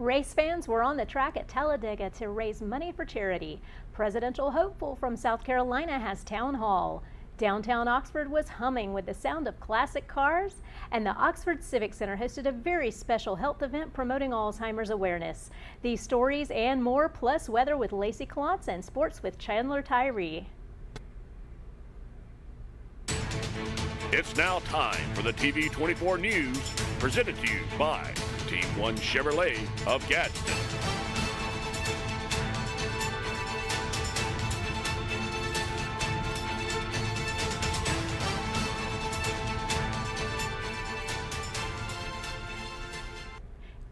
Race fans were on the track at Talladega to raise money for charity. Presidential hopeful from South Carolina has town hall. Downtown Oxford was humming with the sound of classic cars, and the Oxford Civic Center hosted a very special health event promoting Alzheimer's awareness. These stories and more, plus weather with Lacey Klontz and sports with Chandler Tyree. It's now time for the TV 24 News, presented to you by Team One Chevrolet of Gadsden.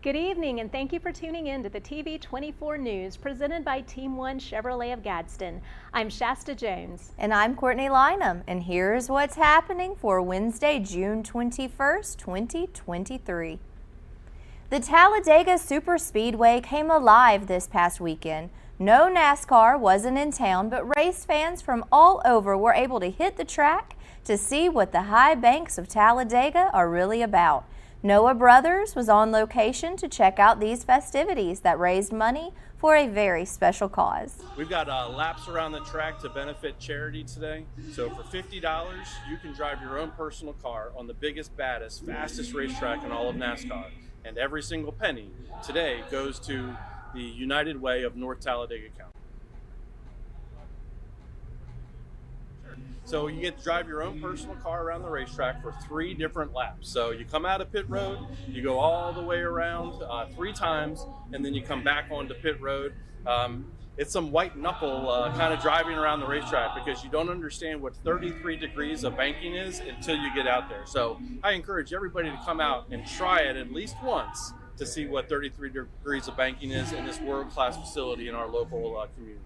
Good evening, and thank you for tuning in to the TV 24 News presented by Team One Chevrolet of Gadsden. I'm Shasta Jones. And I'm Courtney Lynham, and here's what's happening for Wednesday, June 21st, 2023. The Talladega Superspeedway came alive this past weekend. No NASCAR wasn't in town, but race fans from all over were able to hit the track to see what the high banks of Talladega are really about. Noah Brothers was on location to check out these festivities that raised money for a very special cause. We've got laps around the track to benefit charity today. So for $50, you can drive your own personal car on the biggest, baddest, fastest racetrack in all of NASCAR. And every single penny today goes to the United Way of North Talladega County. So you get to drive your own personal car around the racetrack for 3 different laps. So you come out of pit road, you go all the way around 3 times, and then you come back onto pit road. It's some white knuckle kind of driving around the racetrack because you don't understand what 33 degrees of banking is until you get out there. So I encourage everybody to come out and try it at least once to see what 33 degrees of banking is in this world-class facility in our local community.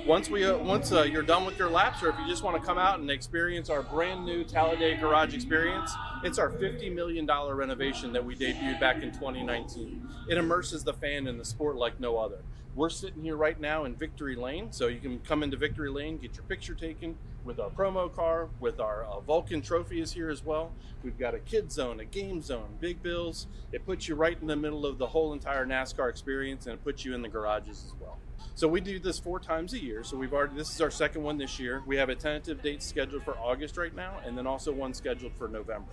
Once you're done with your laps, or if you just want to come out and experience our brand new Talladega Garage experience, it's our $50 million renovation that we debuted back in 2019. It immerses the fan in the sport like no other. We're sitting here right now in Victory Lane, so you can come into Victory Lane, get your picture taken with our promo car, with our Vulcan trophy is here as well. We've got a kid zone, a game zone, big bills. It puts you right in the middle of the whole entire NASCAR experience, and it puts you in the garages as well. So we do this 4 times a year. So this is our second one this year. We have a tentative date scheduled for August right now, and then also one scheduled for November.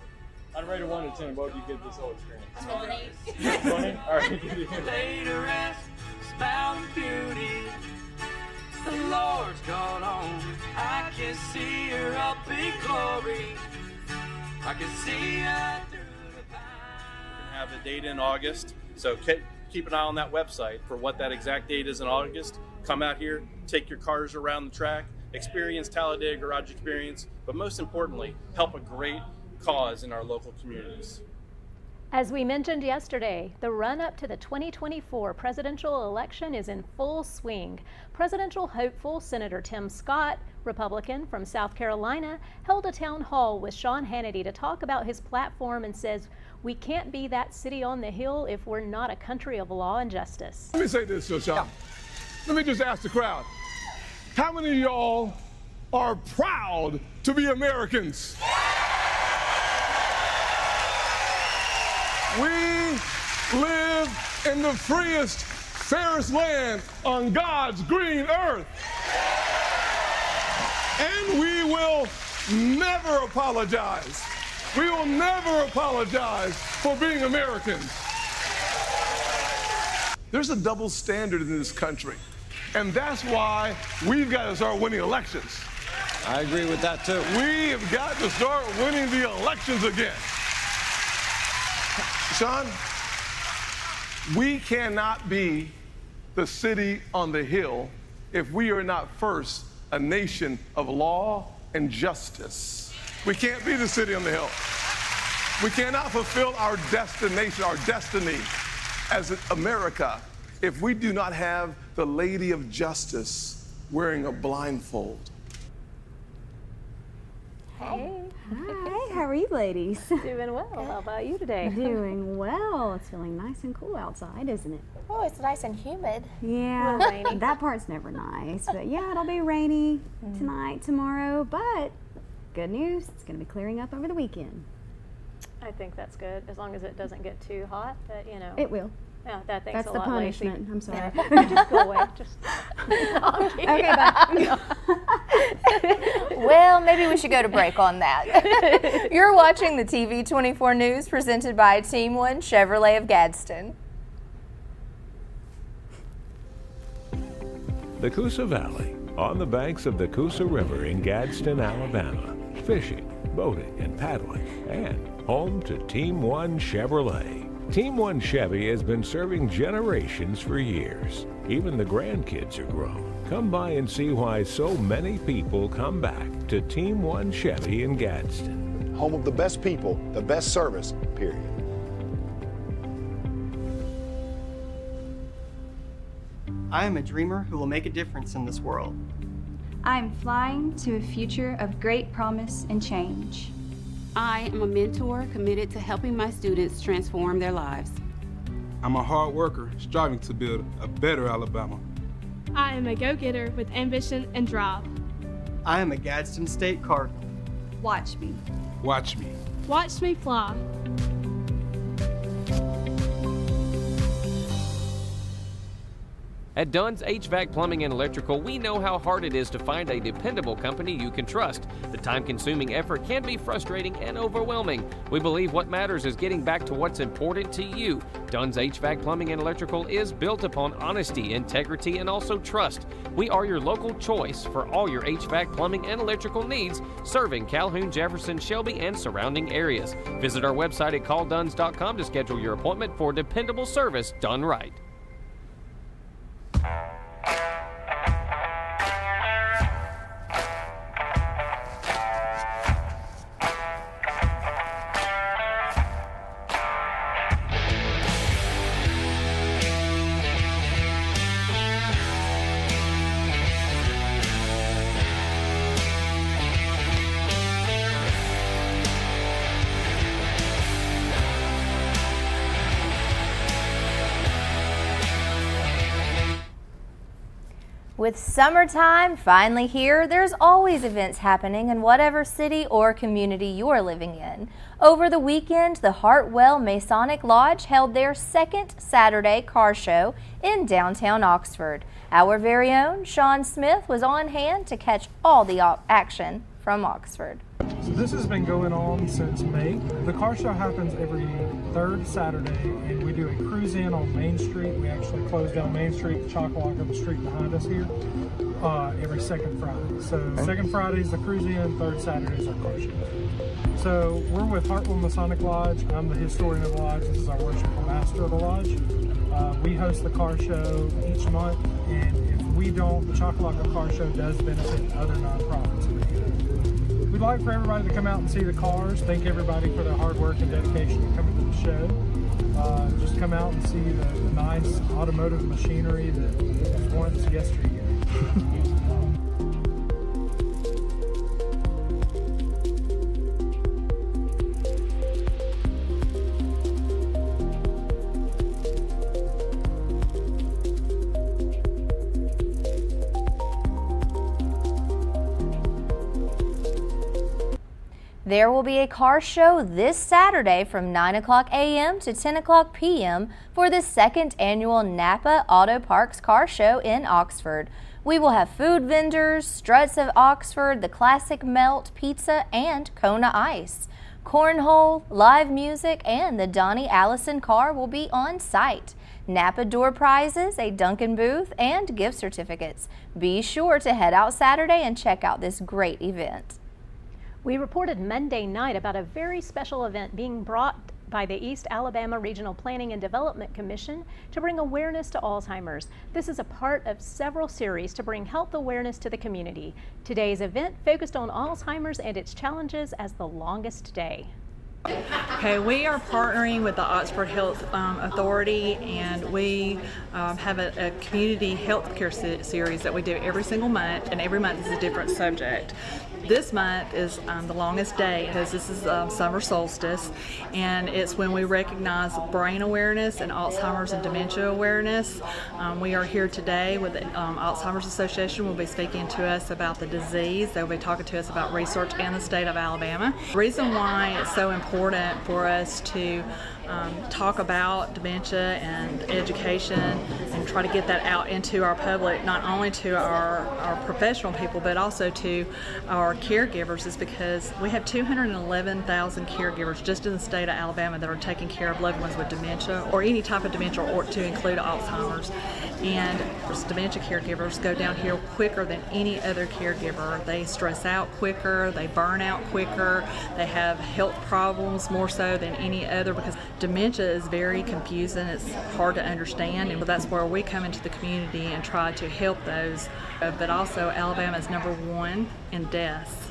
On a rate of 1 to 10, what would you give this whole experience? 20. 20? All right. Lay to rest, spout of beauty. The Lord's gone on. I can see her up in glory. I can see her through the pine. We have a date in August, so keep an eye on that website for what that exact date is in August. Come out here, take your cars around the track, experience Talladega Garage experience, but most importantly, help a great cause in our local communities. As we mentioned yesterday, the run-up to the 2024 presidential election is in full swing. Presidential hopeful Senator Tim Scott, Republican from South Carolina, held a town hall with Sean Hannity to talk about his platform and says, "We can't be that city on the hill if we're not a country of law and justice." Let me say this, Sean. Let me just ask the crowd. How many of y'all are proud to be Americans? We live in the freest, fairest land on God's green earth. And we will never apologize. We will never apologize for being Americans. There's a double standard in this country, and that's why we've got to start winning elections. I agree with that, too. We have got to start winning the elections again. Sean, we cannot be the city on the hill if we are not first a nation of law and justice. We can't be the city on the hill. We cannot fulfill our destination, our destiny as America if we do not have the Lady of Justice wearing a blindfold. Hey. Hi, how are you ladies? Doing well. How about you today? Doing well. It's feeling nice and cool outside, isn't it? Oh, it's nice and humid. Yeah, Well, rainy. that part's never nice. But yeah, it'll be rainy tonight, tomorrow. But good news, it's going to be clearing up over the weekend. I think that's good, as long as it doesn't get too hot, but you know. It will. Yeah, that thing's That's a the lot lacy. punishment. I'm sorry. Just go away. Just. I'm kidding. Okay, bye. Well, maybe we should go to break on that. You're watching the TV 24 News presented by Team 1 Chevrolet of Gadsden. The Coosa Valley, on the banks of the Coosa River in Gadsden, Alabama. Fishing, boating, and paddling, and home to Team 1 Chevrolet. Team 1 Chevy has been serving generations for years. Even the grandkids are grown. Come by and see why so many people come back to Team 1 Chevy in Gadsden. Home of the best people, the best service, period. I am a dreamer who will make a difference in this world. I am flying to a future of great promise and change. I am a mentor committed to helping my students transform their lives. I'm a hard worker striving to build a better Alabama. I am a go-getter with ambition and drive. I am a Gadsden State Cardinal. Watch me. Watch me. Watch me fly. At Dunn's HVAC Plumbing and Electrical, we know how hard it is to find a dependable company you can trust. The time-consuming effort can be frustrating and overwhelming. We believe what matters is getting back to what's important to you. Dunn's HVAC Plumbing and Electrical is built upon honesty, integrity, and also trust. We are your local choice for all your HVAC plumbing and electrical needs, serving Calhoun, Jefferson, Shelby, and surrounding areas. Visit our website at callduns.com to schedule your appointment for dependable service done right. With summertime finally here, there's always events happening in whatever city or community you're living in. Over the weekend, the Hartwell Masonic Lodge held their second Saturday car show in downtown Oxford. Our very own Sean Smith was on hand to catch all the action from Oxford. So this has been going on since May. The car show happens every third Saturday, and we do a cruise in on Main Street. We actually close down Main Street, chock-a-block up the street behind us here, every second Friday. So second Friday is the cruise in, third Saturday is our car show. So we're with Hartwell Masonic Lodge. I'm the historian of the lodge. This is our worshipful master of the lodge. We host the car show each month, and if we don't, the Chock-a-block car show does benefit other nonprofits. We'd like for everybody to come out and see the cars. Thank everybody for their hard work and dedication to coming to the show. Just come out and see the nice automotive machinery that was once yesteryear. There will be a car show this Saturday from 9 o'clock a.m. to 10 o'clock p.m. for the second annual Napa Auto Parks Car Show in Oxford. We will have food vendors, Struts of Oxford, the Classic Melt Pizza, and Kona Ice. Cornhole, live music, and the Donnie Allison car will be on site. Napa door prizes, a Dunkin' booth, and gift certificates. Be sure to head out Saturday and check out this great event. We reported Monday night about a very special event being brought by the East Alabama Regional Planning and Development Commission to bring awareness to Alzheimer's. This is a part of several series to bring health awareness to the community. Today's event focused on Alzheimer's and its challenges as the longest day. Okay, we are partnering with the Oxford Health Authority, and we have a community health care series that we do every single month, and every month is a different subject. This month is the longest day because this is summer solstice, and it's when we recognize brain awareness and Alzheimer's and dementia awareness. We are here today with the Alzheimer's Association. Will be speaking to us about the disease. They'll be talking to us about research in the state of Alabama. The reason why it's so important for us to talk about dementia and education and try to get that out into our public, not only to our professional people, but also to our caregivers, is because we have 211,000 caregivers just in the state of Alabama that are taking care of loved ones with dementia or any type of dementia, or to include Alzheimer's. And dementia caregivers go downhill quicker than any other caregiver. They stress out quicker, they burn out quicker, they have health problems more so than any other, because dementia is very confusing, it's hard to understand, and that's where we come into the community and try to help those. But also Alabama is number 1 in deaths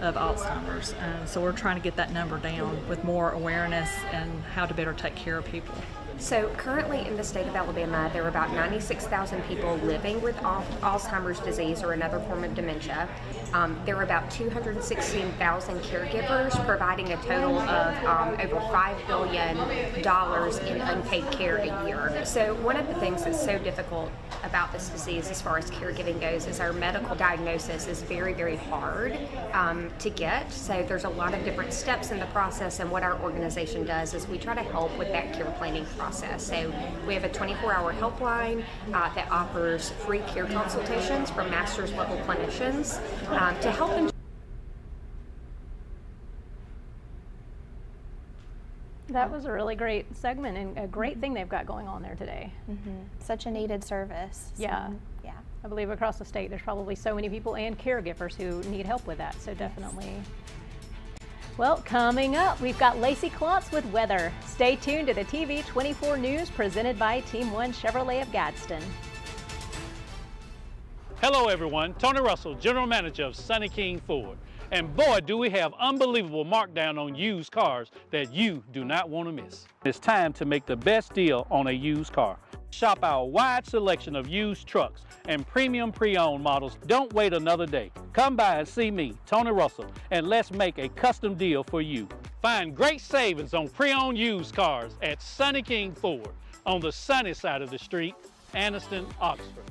of Alzheimer's, so we're trying to get that number down with more awareness and how to better take care of people. So currently in the state of Alabama, there are about 96,000 people living with Alzheimer's disease or another form of dementia. There are about 216,000 caregivers, providing a total of over $5 billion in unpaid care a year. So one of the things that's so difficult about this disease as far as caregiving goes is our medical diagnosis is very, very hard to get. So there's a lot of different steps in the process, and what our organization does is we try to help with that care planning process. So we have a 24-hour helpline that offers free care consultations from master's level clinicians to help them. That was a really great segment and a great thing they've got going on there today. Such a needed service. Yeah. Yeah. I believe across the state there's probably so many people and caregivers who need help with that, so definitely. Well, coming up, we've got Lacey Klontz with weather. Stay tuned to the TV 24 News presented by Team 1 Chevrolet of Gadsden. Hello everyone, Tony Russell, General Manager of Sunny King Ford. And boy, do we have unbelievable markdown on used cars that you do not want to miss. It's time to make the best deal on a used car. Shop our wide selection of used trucks and premium pre-owned models. Don't wait another day. Come by and see me, Tony Russell, and let's make a custom deal for you. Find great savings on pre-owned used cars at Sunny King Ford on the sunny side of the street, Anniston, Oxford.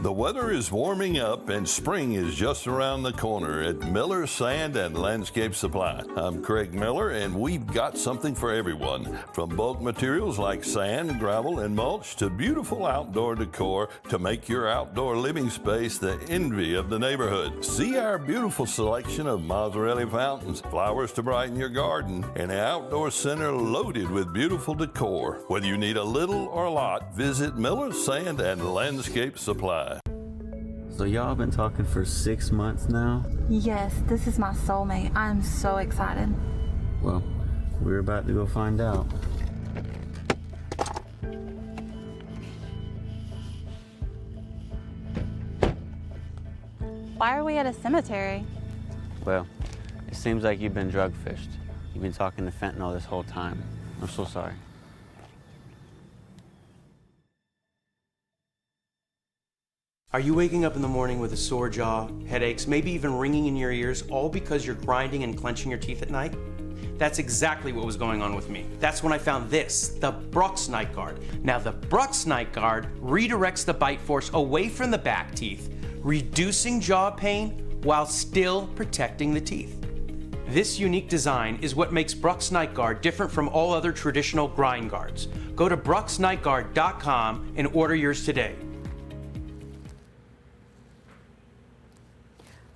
The weather is warming up and spring is just around the corner at Miller Sand and Landscape Supply. I'm Craig Miller, and we've got something for everyone. From bulk materials like sand, gravel, and mulch to beautiful outdoor decor to make your outdoor living space the envy of the neighborhood. See our beautiful selection of Mazzarelli fountains, flowers to brighten your garden, and an outdoor center loaded with beautiful decor. Whether you need a little or a lot, visit Miller Sand and Landscape Supply. So y'all been talking for 6 months now? Yes, this is my soulmate. I'm so excited. Well, we're about to go find out. Why are we at a cemetery? Well, it seems like you've been drug fished. You've been talking to fentanyl this whole time. I'm so sorry. Are you waking up in the morning with a sore jaw, headaches, maybe even ringing in your ears, all because you're grinding and clenching your teeth at night? That's exactly what was going on with me. That's when I found this, the Brux Night Guard. Now the Brux Night Guard redirects the bite force away from the back teeth, reducing jaw pain while still protecting the teeth. This unique design is what makes Brux Night Guard different from all other traditional grind guards. Go to bruxnightguard.com and order yours today.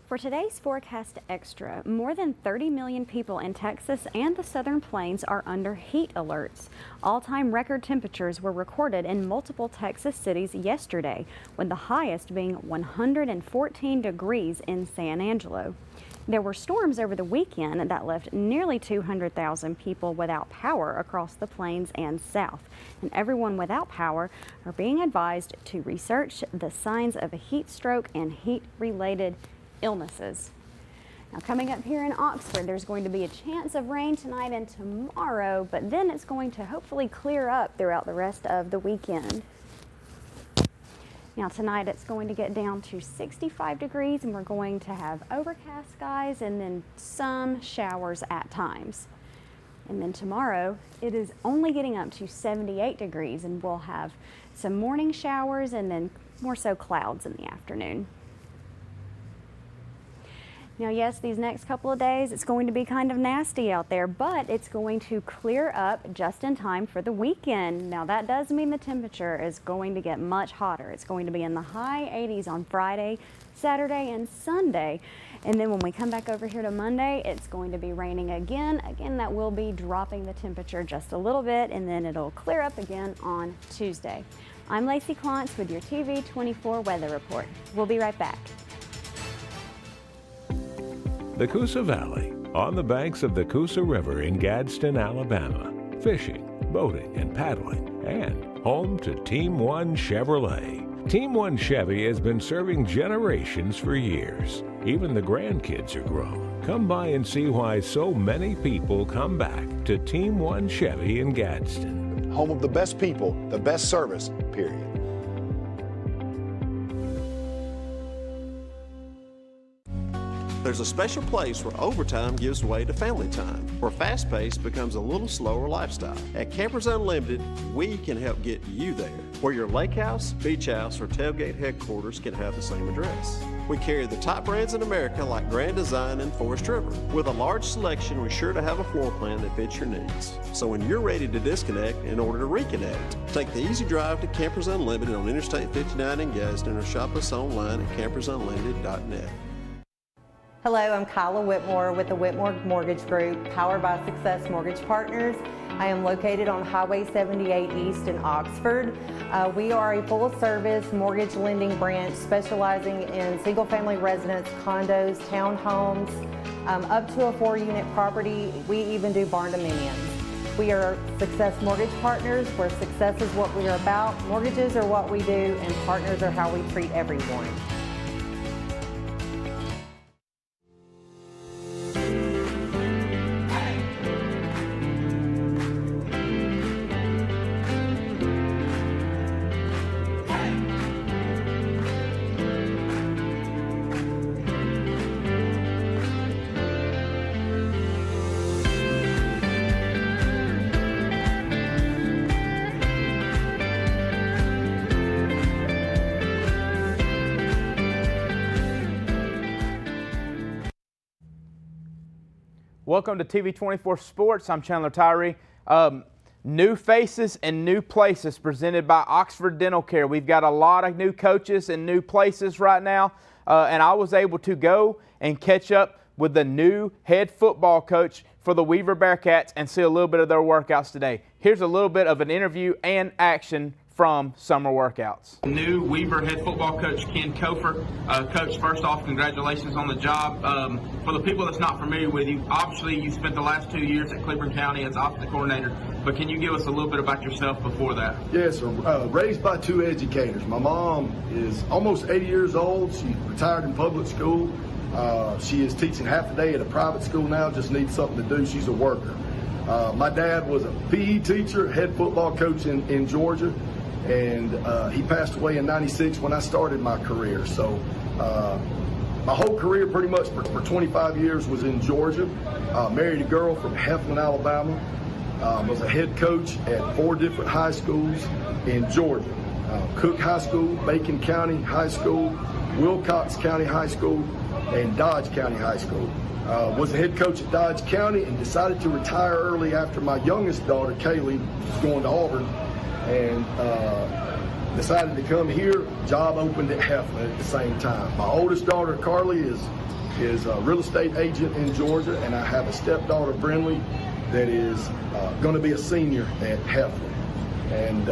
For today's Forecast Extra, more than 30 million people in Texas and the Southern Plains are under heat alerts. All-time record temperatures were recorded in multiple Texas cities yesterday, with the highest being 114 degrees in San Angelo. There were storms over the weekend that left nearly 200,000 people without power across the plains and south. And everyone without power are being advised to research the signs of a heat stroke and heat-related illnesses. Now coming up here in Oxford, there's going to be a chance of rain tonight and tomorrow, but then it's going to hopefully clear up throughout the rest of the weekend. Now tonight it's going to get down to 65 degrees and we're going to have overcast skies and then some showers at times. And then tomorrow it is only getting up to 78 degrees and we'll have some morning showers and then more so clouds in the afternoon. Now, yes, these next couple of days, it's going to be kind of nasty out there, but it's going to clear up just in time for the weekend. Now, that does mean the temperature is going to get much hotter. It's going to be in the high 80s on Friday, Saturday, and Sunday. And then when we come back over here to Monday, it's going to be raining again. Again, that will be dropping the temperature just a little bit, and then it'll clear up again on Tuesday. I'm Lacey Klontz with your TV 24 weather report. We'll be right back. The Coosa Valley, on the banks of the Coosa River in Gadsden, Alabama. Fishing, boating, and paddling, and home to Team One Chevrolet. Team One Chevy has been serving generations for years. Even the grandkids are grown. Come by and see why so many people come back to Team One Chevy in Gadsden. Home of the best people, the best service, period. There's a special place where overtime gives way to family time, where fast pace becomes a little slower lifestyle. At Campers Unlimited, we can help get you there, where your lake house, beach house, or tailgate headquarters can have the same address. We carry the top brands in America like Grand Design and Forest River. With a large selection, we're sure to have a floor plan that fits your needs. So when you're ready to disconnect in order to reconnect, take the easy drive to Campers Unlimited on Interstate 59 in Gadsden or shop us online at campersunlimited.net. Hello, I'm Kyla Whitmore with the Whitmore Mortgage Group, powered by Success Mortgage Partners. I am located on Highway 78 East in Oxford. We are a full-service mortgage lending branch specializing in single-family residence, condos, townhomes, up to a 4-unit property. We even do barn dominiums. We are Success Mortgage Partners, where success is what we are about, mortgages are what we do, and partners are how we treat everyone. Welcome to TV 24 Sports. I'm Chandler Tyree. New faces and new places presented by Oxford Dental Care. We've got a lot of new coaches and new places right now, and I was able to go and catch up with the new head football coach for the Weaver Bearcats and see a little bit of their workouts today. Here's a little bit of an interview and action from summer workouts. New Weaver head football coach Ken Kofer. Coach, first off, congratulations on the job. For the people that's not familiar with you, obviously you spent the last 2 years at Cleburne County as offensive coordinator, but can you give us a little bit about yourself before that? Yes, sir. Raised by 2 educators. My mom is almost 80 years old. She retired in public school. She is teaching half a day at a private school now, just needs something to do. She's a worker. My dad was a PE teacher, head football coach in Georgia. And he passed away in '96 when I started my career. So my whole career pretty much for 25 years was in Georgia. Married a girl from Heflin, Alabama. Was a head coach at 4 different high schools in Georgia. Cook High School, Bacon County High School, Wilcox County High School, and Dodge County High School. Was a head coach at Dodge County and decided to retire early after my youngest daughter, Kaylee, was going to Auburn. And decided to come here. Job opened at Heflin at the same time. My oldest daughter, Carly, is a real estate agent in Georgia, and I have a stepdaughter, Brinley, that is going to be a senior at Heflin. And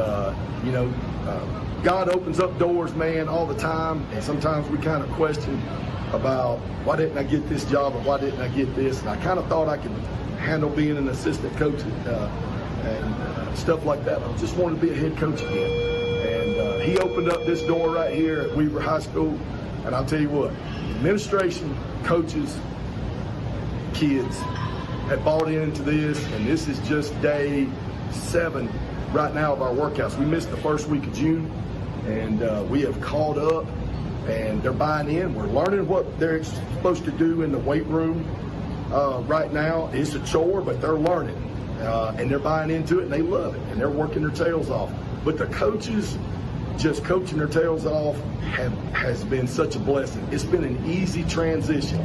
God opens up doors, man, all the time, and sometimes we kind of question about why didn't I get this job or why didn't I get this, and I kind of thought I could handle being an assistant coach and stuff like that. I just wanted to be a head coach again. And he opened up this door right here at Weaver High School. And I'll tell you what, administration, coaches, kids have bought into this. And this is just day 7 right now of our workouts. We missed the first week of June. And we have caught up. And they're buying in. We're learning what they're supposed to do in the weight room right now. It's a chore, but they're learning. And they're buying into it, and they love it, and they're working their tails off. But the coaches just coaching their tails off has been such a blessing. It's been an easy transition.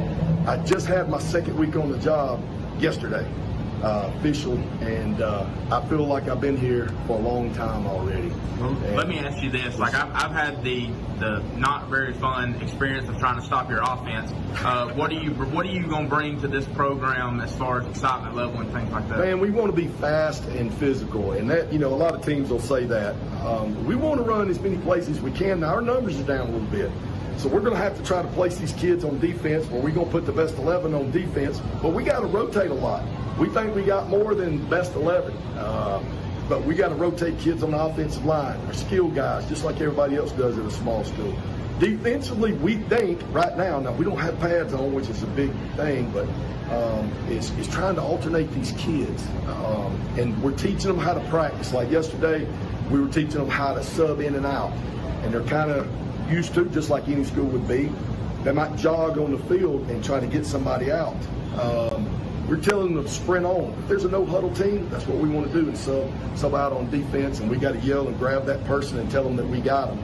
I just had my second week on the job yesterday, official, and I feel like I've been here for a long time already. Let me ask you this: like I've had the not very fun experience of trying to stop your offense. What are you going to bring to this program as far as excitement level and things like that? Man, we want to be fast and physical, and that, you know, a lot of teams will say that. We want to run as many plays as we can. Now our numbers are down a little bit, so we're going to have to try to place these kids on defense, where we're going to put the best 11 on defense. But we got to rotate a lot. We think we got more than best 11. But we got to rotate kids on the offensive line, our skill guys, just like everybody else does at a small school. Defensively, we think right now we don't have pads on, which is a big thing, but it's trying to alternate these kids. And we're teaching them how to practice. Like yesterday, we were teaching them how to sub in and out. And they're kind of used to, just like any school would be. They might jog on the field and try to get somebody out. We're telling them to sprint on. If there's a no-huddle team, that's what we want to do, and sub out on defense, and we got to yell and grab that person and tell them that we got them.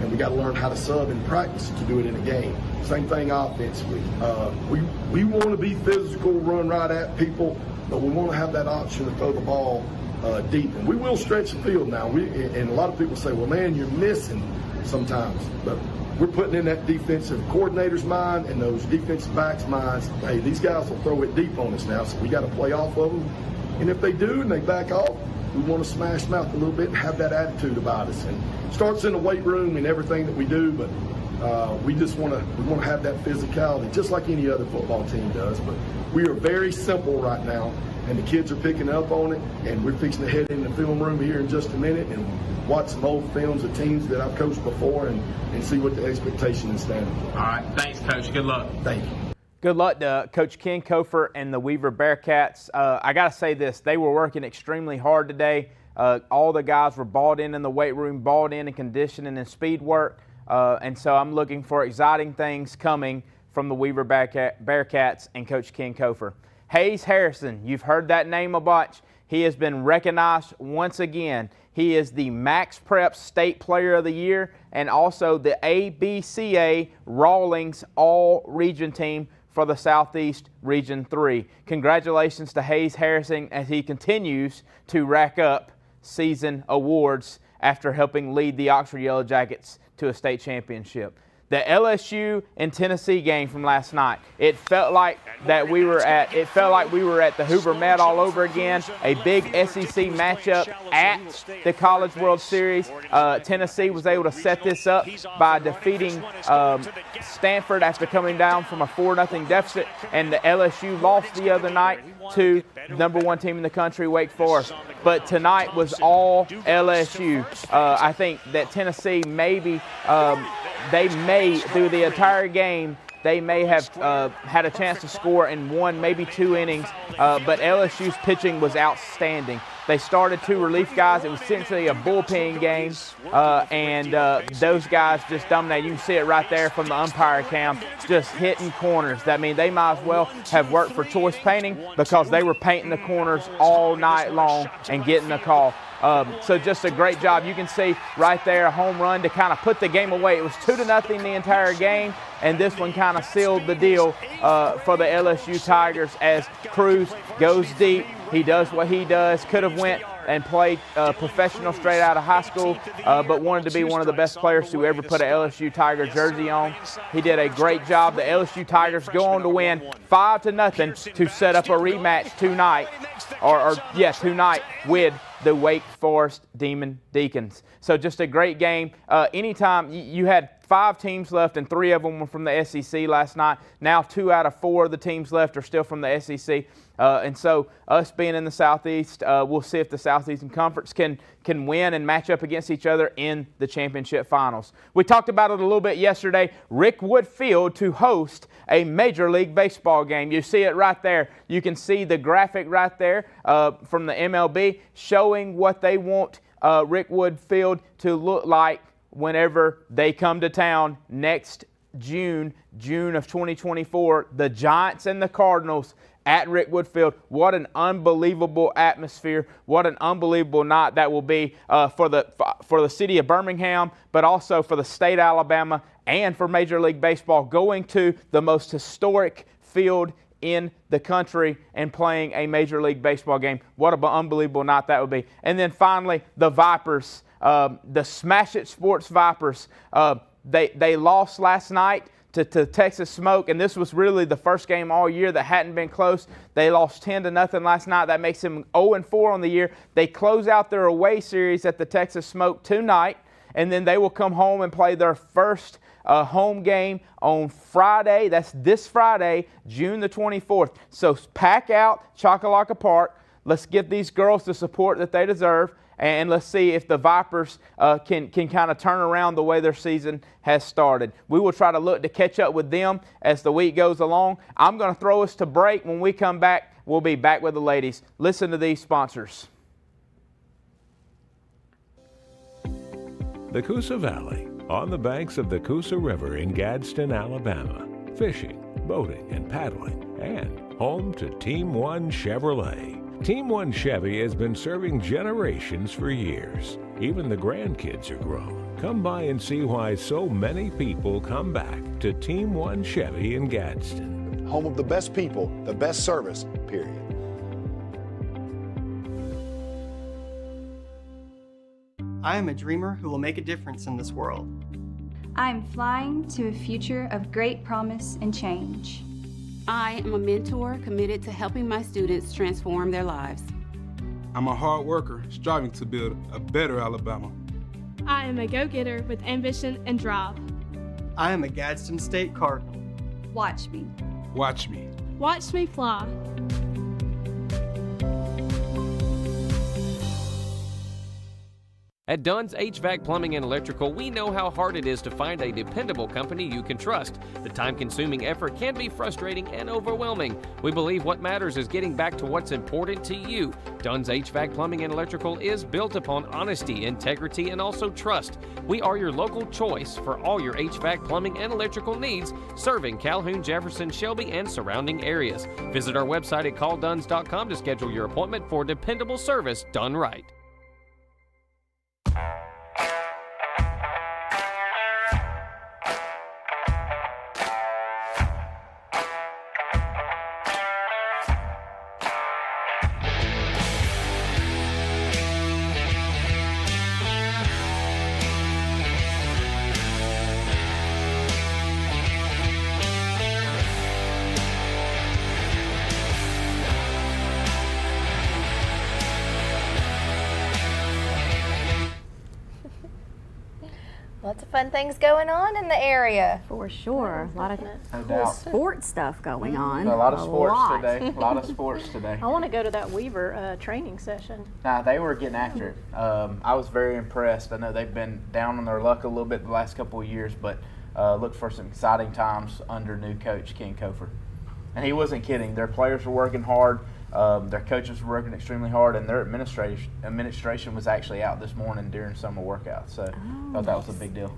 And we got to learn how to sub in practice to do it in a game. Same thing offensively. We want to be physical, run right at people, but we want to have that option to throw the ball deep. And we will stretch the field now. And a lot of people say, well, man, you're missing sometimes. But we're putting in that defensive coordinator's mind and those defensive backs' minds. Hey, these guys will throw it deep on us now, so we got to play off of them. And if they do and they back off, we want to smash them out a little bit and have that attitude about us. And it starts in the weight room and everything that we do, but we just want to have that physicality, just like any other football team does. But we are very simple right now, and the kids are picking up on it. And we're fixing to head in the film room here in just a minute and watch some old films of teams that I've coached before and see what the expectation and standard is. All right, thanks, Coach. Good luck. Thank you. Good luck to Coach Ken Kofer and the Weaver Bearcats. I got to say this, they were working extremely hard today. All the guys were balled in the weight room, balled in conditioning and speed work. And so I'm looking for exciting things coming from the Weaver Bearcats and Coach Ken Kofer. Hayes Harrison, you've heard that name a bunch. He has been recognized once again. He is the Max Prep State Player of the Year and also the ABCA Rawlings All-Region Team for the Southeast Region 3. Congratulations to Hayes Harrison as he continues to rack up season awards after helping lead the Oxford Yellow Jackets to a state championship. The LSU and Tennessee game from last night, it felt like we were at the Hoover Met all over again. A big SEC matchup at the College World Series. Tennessee was able to set this up by defeating Stanford after coming down from a 4-0 deficit, and the LSU lost the other night to the #1 team in the country, Wake Forest. But tonight was all LSU. I think that Tennessee they may, through the entire game, they may have had a chance to score in 1, maybe 2 innings, but LSU's pitching was outstanding. They started 2 relief guys. It was essentially a bullpen game, and those guys just dominated. You can see it right there from the umpire cam, just hitting corners. That means they might as well have worked for Choice Painting because they were painting the corners all night long and getting the call. So just a great job. You can see right there a home run to kind of put the game away. It was 2-0 the entire game, and this one kind of sealed the deal for the LSU Tigers as Cruz goes deep. He does what he does. Could have went and played professional straight out of high school, but wanted to be one of the best players to ever put an LSU Tiger jersey on. He did a great job. The LSU Tigers go on to win 5-0 to set up a rematch tonight, tonight with the Wake Forest Demon Deacons. So just a great game. Anytime you had 5 teams left and 3 of them were from the SEC last night. Now 2 out of 4 of the teams left are still from the SEC. And so us being in the Southeast, we'll see if the Southeastern Conference can win and match up against each other in the championship finals. We talked about it a little bit yesterday. Rickwood Field to host a Major League Baseball game. You see it right there. You can see the graphic right there from the MLB showing what they want Rickwood Field to look like whenever they come to town next June of 2024, the Giants and the Cardinals at Rickwood Field. What an unbelievable atmosphere. What an unbelievable night that will be for the city of Birmingham, but also for the state of Alabama and for Major League Baseball, going to the most historic field in the country and playing a Major League Baseball game. What an unbelievable night that would be. And then finally, the Vipers, the Smash It Sports Vipers, they lost last night to Texas Smoke, and this was really the first game all year that hadn't been close. They lost 10-0 last night. That makes them 0-4 on the year. They close out their away series at the Texas Smoke tonight, and then they will come home and play their first home game on Friday. That's this Friday, June the 24th. So pack out Choccolocco Park. Let's give these girls the support that they deserve, and let's see if the Vipers can kind of turn around the way their season has started. We will try to look to catch up with them as the week goes along. I'm going to throw us to break. When we come back, we'll be back with the ladies. Listen to these sponsors. The Coosa Valley, on the banks of the Coosa River in Gadsden, Alabama. Fishing, boating, and paddling, and home to Team One Chevrolet. Team One Chevy has been serving generations for years. Even the grandkids are grown. Come by and see why so many people come back to Team One Chevy in Gadsden. Home of the best people, the best service, period. I am a dreamer who will make a difference in this world. I'm flying to a future of great promise and change. I am a mentor committed to helping my students transform their lives. I'm a hard worker striving to build a better Alabama. I am a go-getter with ambition and drive. I am a Gadsden State Cardinal. Watch me. Watch me. Watch me fly. At Dunn's HVAC Plumbing and Electrical, we know how hard it is to find a dependable company you can trust. The time-consuming effort can be frustrating and overwhelming. We believe what matters is getting back to what's important to you. Dunn's HVAC Plumbing and Electrical is built upon honesty, integrity, and also trust. We are your local choice for all your HVAC plumbing and electrical needs, serving Calhoun, Jefferson, Shelby, and surrounding areas. Visit our website at callduns.com to schedule your appointment for dependable service done right. Lots of fun things going on in the area. For sure. A lot of No cool doubt. sports stuff going on. A lot of sports today. A lot of sports today. I want to go to that Weaver training session. Nah, they were getting after it. I was very impressed. I know they've been down on their luck a little bit the last couple of years, but look for some exciting times under new coach Ken Kofor. And he wasn't kidding. Their players were working hard. Their coaches were working extremely hard, and their administration was actually out this morning during summer workouts. So I thought that was a big deal.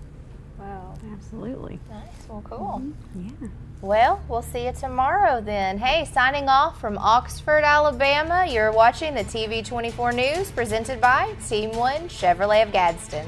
Wow. Absolutely. Nice. Well, cool. Yeah. Well, we'll see you tomorrow then. Hey, signing off from Oxford, Alabama, you're watching the TV24 News presented by Team One Chevrolet of Gadsden.